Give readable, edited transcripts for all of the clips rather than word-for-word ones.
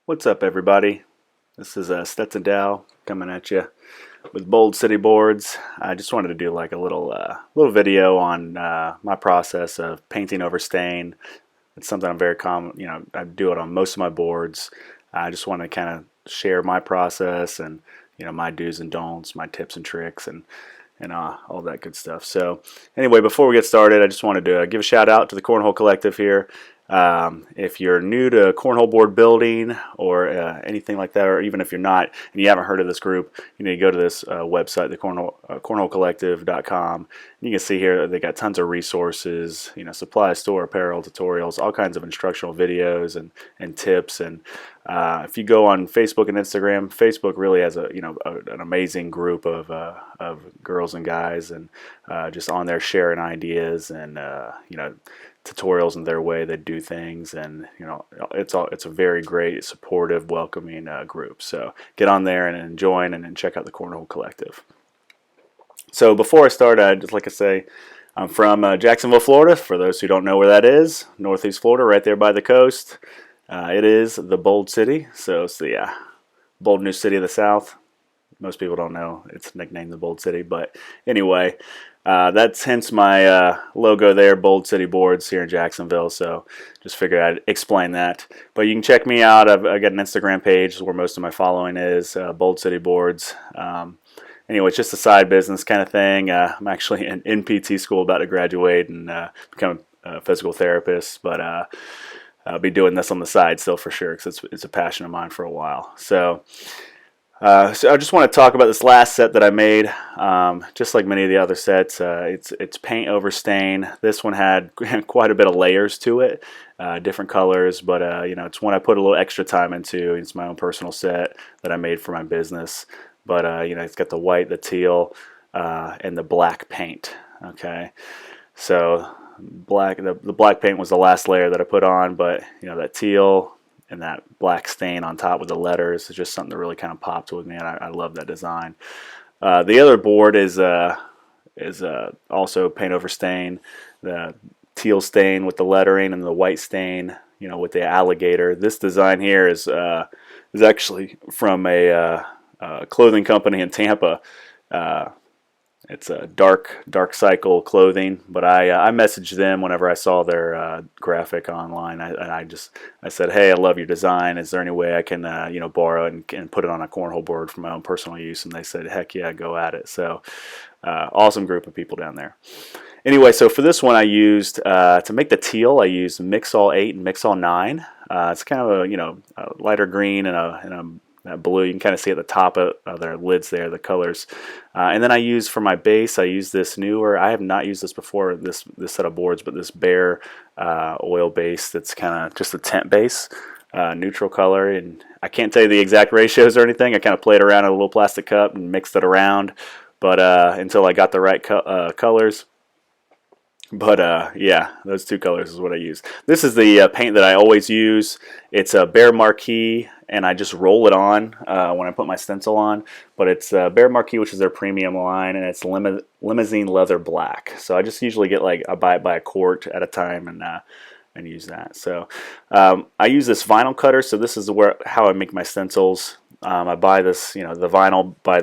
What's up, everybody? This is Stetson Dow coming at you with Bold City Boards. I just wanted to do like a little video on my process of painting over stain. It's something I'm very common. I do it on most of my boards. I just want to kind of share my process and my do's and don'ts, my tips and tricks, and all that good stuff. So anyway, before we get started, I just wanted to give a shout out to the Cornhole Collective here. If you're new to cornhole board building or anything like that, or even if you're not and you haven't heard of this group, you need to go to this website, the cornholecollective.com. You can see here that they got tons of resources, supply store, apparel, tutorials, all kinds of instructional videos and tips. And if you go on Facebook and Instagram, Facebook really has an amazing group of girls and guys, and just on there sharing ideas and tutorials in their way they do things, and it's a very great, supportive, welcoming group. So get on there and join and check out the Cornhole Collective. So before I start, I'd just like to say I'm from Jacksonville, Florida. For those who don't know where that is, Northeast Florida, right there by the coast. It is the Bold City, so it's the bold new city of the South. Most people don't know it's nicknamed the Bold City, but anyway, that's hence my logo there, Bold City Boards here in Jacksonville. So just figured I'd explain that. But you can check me out. I got an Instagram page where most of my following is, Bold City Boards. Anyway, it's just a side business kind of thing. I'm actually in PT school, about to graduate and become a physical therapist, but I'll be doing this on the side still for sure, because it's a passion of mine for a while. So I just want to talk about this last set that I made. Just like many of the other sets, it's paint over stain. This one had quite a bit of layers to it, different colors, but it's one I put a little extra time into. It's my own personal set that I made for my business, but it's got the white, the teal, and the black paint. Okay, so the black paint was the last layer that I put on, but that teal and that black stain on top with the letters is just something that really kind of popped with me, and I love that design. The other board is also paint over stain, the teal stain with the lettering and the white stain, with the alligator. This design here is actually from a clothing company in Tampa. It's a dark cycle clothing, but I messaged them whenever I saw their graphic online. I said, hey, I love your design. Is there any way I can borrow it and put it on a cornhole board for my own personal use? And they said, heck yeah, go at it. So awesome group of people down there. Anyway, so for this one I used, to make the teal, I used Mixol 8 and Mixol 9. It's kind of a lighter green and a blue. You can kind of see at the top of their lids there, the colors. And then I use for my base, I use this newer, I have not used this before, this set of boards, but this Bear oil base that's kind of just a tent base, neutral color. And I can't tell you the exact ratios or anything. I kind of played around in a little plastic cup and mixed it around, but until I got the right colors. But yeah, those two colors is what I use. This is the paint that I always use. It's a Bear Marquee, and I just roll it on when I put my stencil on. But it's Bear Marquee, which is their premium line, and it's limousine leather black. So I just usually get I buy it by a quart at a time and use that. So I use this vinyl cutter. So this is how I make my stencils. I buy this, the vinyl by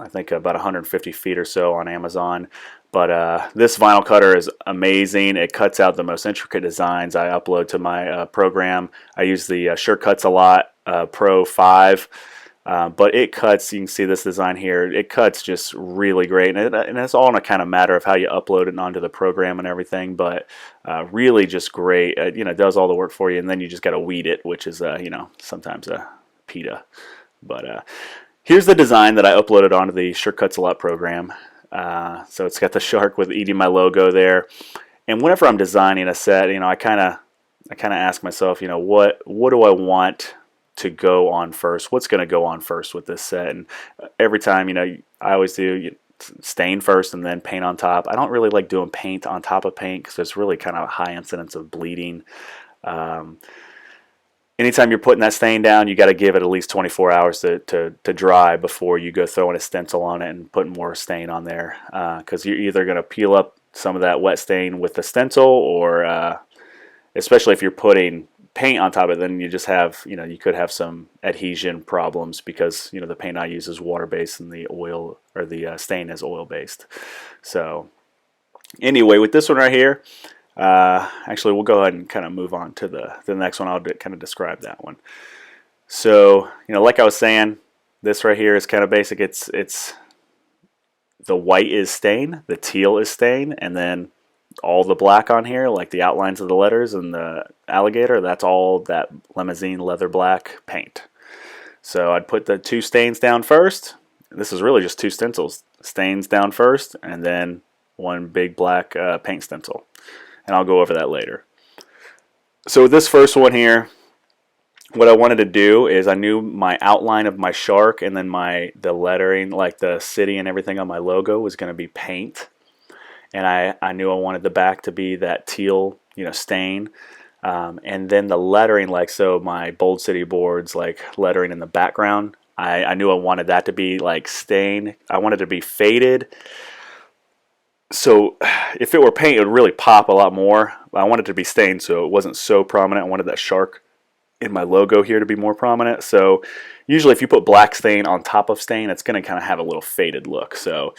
I think about 150 feet or so on Amazon. But this vinyl cutter is amazing. It cuts out the most intricate designs I upload to my program. I use the Sure Cuts a Lot Pro 5, but it cuts, you can see this design here, it cuts just really great. And it's all in a kind of matter of how you upload it onto the program and everything, but really just great. It does all the work for you, and then you just got to weed it, which is, sometimes a PETA. But here's the design that I uploaded onto the Sure Cuts a Lot program. So it's got the shark with eating my logo there. And whenever I'm designing a set, I kind of ask myself, what do I want to go on first? What's going to go on first with this set? And every time, I always do stain first and then paint on top. I don't really like doing paint on top of paint because there's really kind of a high incidence of bleeding. Anytime you're putting that stain down, you got to give it at least 24 hours to dry before you go throwing a stencil on it and putting more stain on there, because you're either going to peel up some of that wet stain with the stencil, or especially if you're putting paint on top of it, then you just have, you could have some adhesion problems because, the paint I use is water-based and the oil or the stain is oil-based. So anyway, with this one right here, actually we'll go ahead and kind of move on to the next one. I'll kind of describe that one. So, like I was saying, this right here is kind of basic. It's the white is stain, the teal is stain, and then all the black on here, like the outlines of the letters and the alligator, that's all that limousine leather black paint. So I'd put the 2 stains down first. This is really just 2 stencils. Stains down first, and then 1 big black paint stencil. And I'll go over that later. So with this first one here, what I wanted to do is I knew my outline of my shark and then the lettering, like the city and everything on my logo, was going to be paint. And I knew I wanted the back to be that teal, stain. And then the lettering, like, so my Bold City boards, like lettering in the background, I knew I wanted that to be like stain. I wanted it to be faded. So if it were paint, it would really pop a lot more. I wanted it to be stained so it wasn't so prominent. I wanted that shark in my logo here to be more prominent. So usually if you put black stain on top of stain, it's going to kind of have a little faded look. So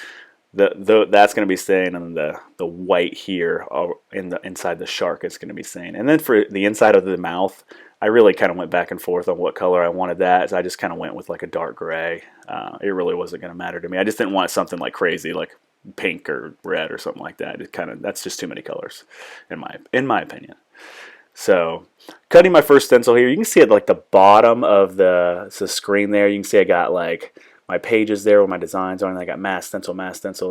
that's going to be stain, and the white here inside the shark is going to be stain. And then for the inside of the mouth, I really kind of went back and forth on what color I wanted that. So I just kind of went with like a dark gray. It really wasn't going to matter to me. I just didn't want something like crazy, like pink or red or something like that. That's just too many colors, in my opinion. So cutting my first stencil here, you can see at like the bottom of the screen there, you can see I got like my pages there where my designs are, and I got mass stencil,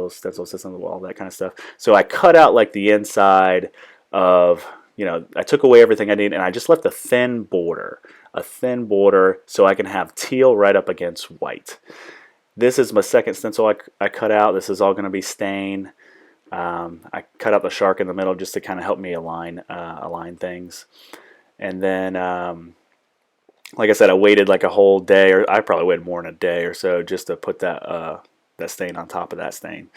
stencil system, all that kind of stuff. So I cut out like the inside of, I took away everything I needed, and I just left a thin border so I can have teal right up against white. This is my second stencil I cut out. This is all going to be stain. I cut out the shark in the middle just to kind of help me align things. And then, like I said, I waited like a whole day, or I probably waited more than a day or so just to put that stain on top of that stain.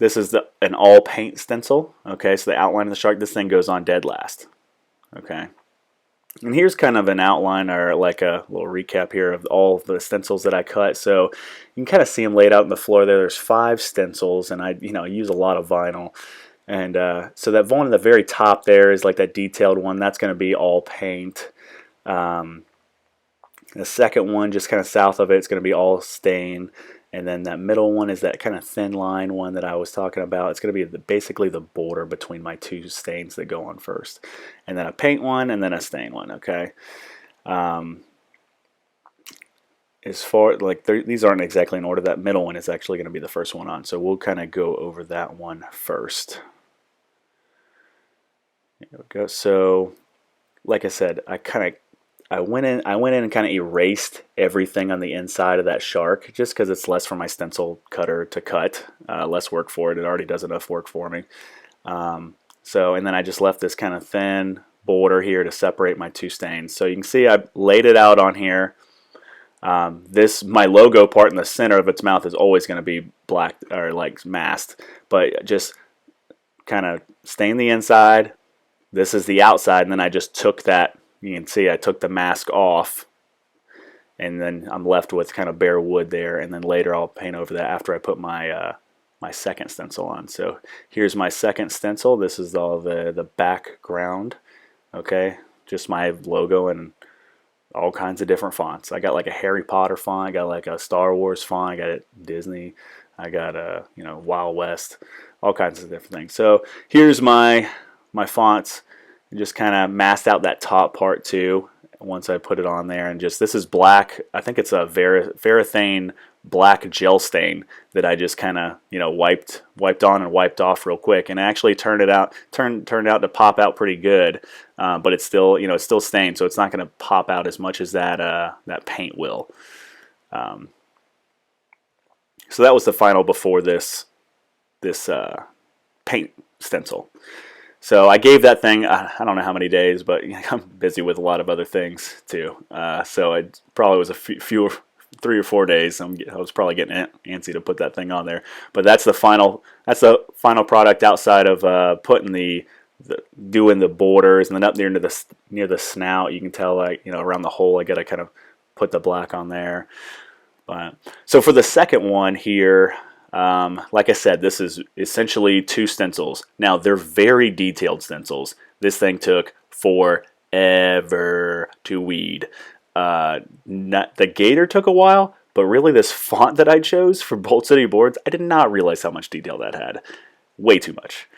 This is an all paint stencil. Okay, so the outline of the shark, this thing goes on dead last. Okay. And here's kind of an outline or like a little recap here of all the stencils that I cut. So you can kind of see them laid out on the floor there. There's 5 stencils, and I use a lot of vinyl. And so that one at the very top there is like that detailed one. That's going to be all paint. The second one, just kind of south of it, it's going to be all stain. And then that middle one is that kind of thin line one that I was talking about. It's going to be basically the border between my 2 stains that go on first. And then a paint one, and then a stain one, okay? As far, like, these aren't exactly in order. That middle one is actually going to be the first one on. So we'll kind of go over that one first. There we go. So, like I said, I went in and kind of erased everything on the inside of that shark just because it's less for my stencil cutter to cut, less work for it. It already does enough work for me. And then I just left this kind of thin border here to separate my 2 stains. So you can see I laid it out on here. My logo part in the center of its mouth is always going to be black or like masked, but just kind of stain the inside. This is the outside, and then I just took that. You can see I took the mask off, and then I'm left with kind of bare wood there, and then later I'll paint over that after I put my my second stencil on. So here's my second stencil. This is all the background, okay? Just my logo and all kinds of different fonts. I got like a Harry Potter font, I got like a Star Wars font, I got a Disney, I got a Wild West, all kinds of different things. So here's my fonts. Just kind of masked out that top part too once I put it on there, and just this is black. I think it's a Varathane black gel stain that I just kind of wiped on and wiped off real quick, and actually turned out to pop out pretty good. But it's still it's still stained, so it's not going to pop out as much as that paint will. So that was the final before this paint stencil. So I gave that thing, I don't know how many days, but I'm busy with a lot of other things too. So it probably was a few 3 or 4 days. I was probably getting antsy to put that thing on there. But that's the final product outside of putting the doing the borders, and then up near the snout, you can tell, like, around the hole, I got to kind of put the black on there. But so for the second one here, like I said, this is essentially 2 stencils. Now they're very detailed stencils. This thing took forever to weed. The gator took a while, but really this font that I chose for Bolt City boards, I did not realize how much detail that had. Way too much.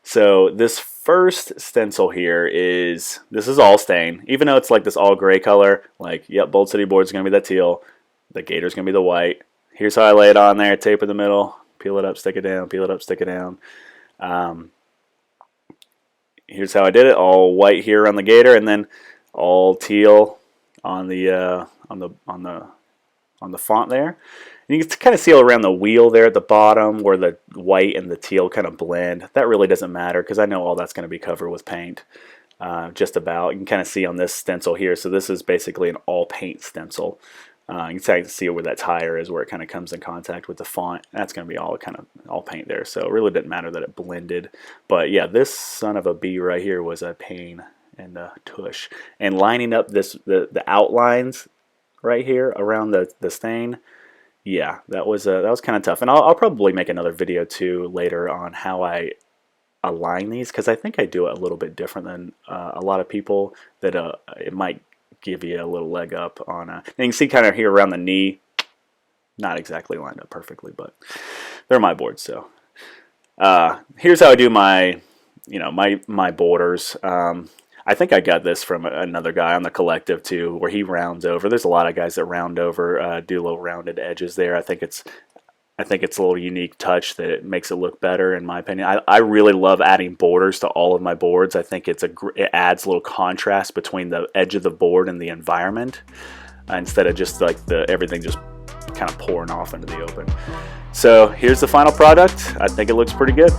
So this first stencil here this is all stain. Even though it's like this all gray color, like, yep, Bolt City board's going to be that teal. The gator's going to be the white. Here's how I lay it on there. Tape in the middle. Peel it up, stick it down. Peel it up, stick it down. Here's how I did it. All white here on the gator, and then all teal on the font there. And you can kind of see around the wheel there at the bottom where the white and the teal kind of blend. That really doesn't matter because I know all that's going to be covered with paint. Just about. You can kind of see on this stencil here. So this is basically an all paint stencil. You can see where that tire is, where it kind of comes in contact with the font. That's going to be all paint there. So it really didn't matter that it blended. But yeah, this son of a bee right here was a pain in the tush. And lining up the outlines right here around the stain, yeah, that was kind of tough. And I'll probably make another video too later on how I align these, because I think I do it a little bit different than a lot of people. That it might give you a little leg up on. And you can see kind of here around the knee, not exactly lined up perfectly, but they're my boards. So here's how I do my my borders. I think I got this from another guy on the collective too, where he rounds over. There's a lot of guys that round over, do little rounded edges there. I think it's a little unique touch that makes it look better, in my opinion. I really love adding borders to all of my boards. I think it adds a little contrast between the edge of the board and the environment, instead of just like everything just kind of pouring off into the open. So here's the final product. I think it looks pretty good.